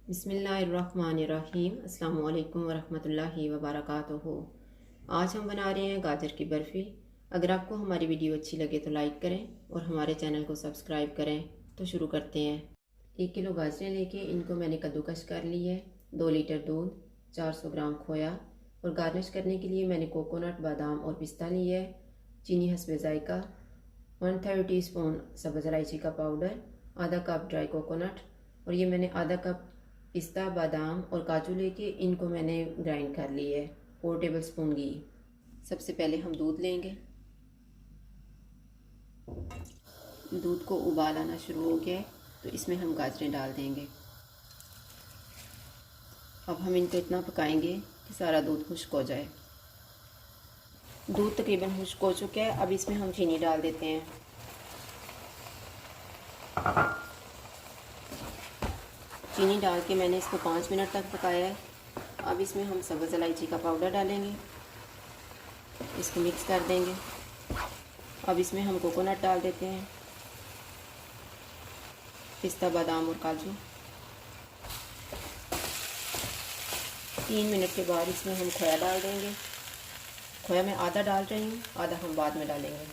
बिस्मिल्लाहिर्रहमानिर्रहीम। अस्सलामु अलैकुम वरहमतुल्लाहि वबरकातुहू। आज हम बना रहे हैं गाजर की बर्फ़ी। अगर आपको हमारी वीडियो अच्छी लगे तो लाइक करें और हमारे चैनल को सब्सक्राइब करें। तो शुरू करते हैं। 1 किलो गाजरें लेके इनको मैंने कद्दूकश कर ली है। 2 लीटर दूध, 400 ग्राम खोया और गार्निश करने के लिए मैंने कोकोनट, बादाम और पिस्ता ली है। चीनी हस्बे ज़ायका, 1/3 टीस्पून सब्ज़ इलायची का पाउडर, आधा कप ड्राई कोकोनट और ये मैंने आधा कप पिस्ता, बादाम और काजू लेके इनको मैंने ग्राइंड कर ली है। 4 टेबलस्पून घी। सबसे पहले हम दूध लेंगे। दूध को उबाल आना शुरू हो गया है तो इसमें हम गाजरें डाल देंगे। अब हम इनको इतना पकाएंगे कि सारा दूध खुश्क हो जाए। दूध तकरीबन खुश्क हो चुका है। अब इसमें हम चीनी डाल देते हैं। चीनी डाल के मैंने इसको 5 मिनट तक पकाया है। अब इसमें हम सब्ज़ इलायची का पाउडर डालेंगे, इसको मिक्स कर देंगे। अब इसमें हम कोकोनट डाल देते हैं, पिस्ता, बादाम और काजू। 3 मिनट के बाद इसमें हम खोया डाल देंगे। खोया मैं आधा डाल रही हूँ, आधा हम बाद में डालेंगे।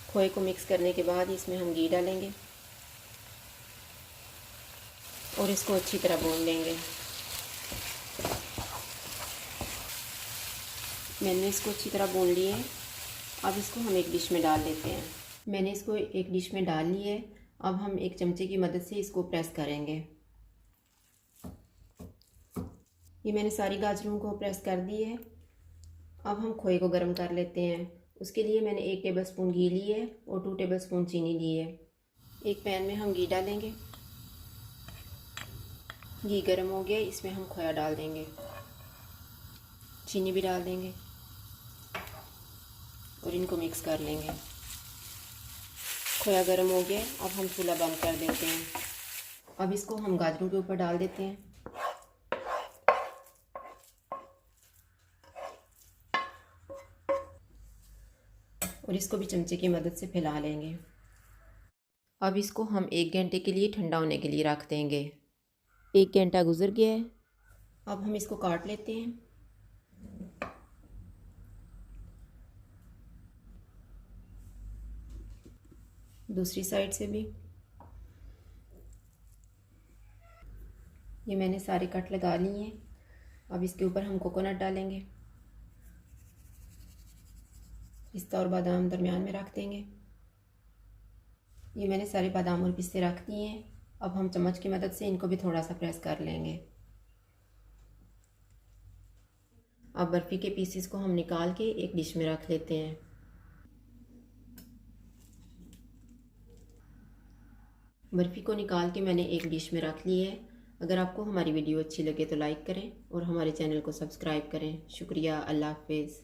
खोए को मिक्स करने के बाद इसमें हम घी डालेंगे और इसको अच्छी तरह भून लेंगे। मैंने इसको अच्छी तरह भून लिया है। अब इसको हम एक डिश में डाल लेते हैं। मैंने इसको एक डिश में डाल ली है। अब हम एक चमचे की मदद से इसको प्रेस करेंगे। ये मैंने सारी गाजरों को प्रेस कर दी है। अब हम खोए को गर्म कर लेते हैं। उसके लिए मैंने 1 टेबलस्पून घी ली है और 2 टेबलस्पून चीनी ली है। एक पैन में हम घी डालेंगे। घी गर्म हो गया, इसमें हम खोया डाल देंगे, चीनी भी डाल देंगे और इनको मिक्स कर लेंगे। खोया गर्म हो गया, अब हम चूल्हा बंद कर देते हैं। अब इसको हम गाजरों के ऊपर डाल देते हैं और इसको भी चमचे की मदद से फैला लेंगे। अब इसको हम 1 घंटे के लिए ठंडा होने के लिए रख देंगे। 1 घंटा गुजर गया है। अब हम इसको काट लेते हैं। दूसरी साइड से भी ये मैंने सारे कट लगा लिए हैं। अब इसके ऊपर हम कोकोनट डालेंगे, पिस्ता और बादाम दरमियान में रख देंगे। ये मैंने सारे बादाम और पिस्ते रख दिए हैं। अब हम चम्मच की मदद से इनको भी थोड़ा सा प्रेस कर लेंगे। अब बर्फ़ी के पीसेस को हम निकाल के एक डिश में रख लेते हैं। बर्फ़ी को निकाल के मैंने एक डिश में रख ली है। अगर आपको हमारी वीडियो अच्छी लगे तो लाइक करें और हमारे चैनल को सब्सक्राइब करें। शुक्रिया। अल्लाह हाफ़िज़।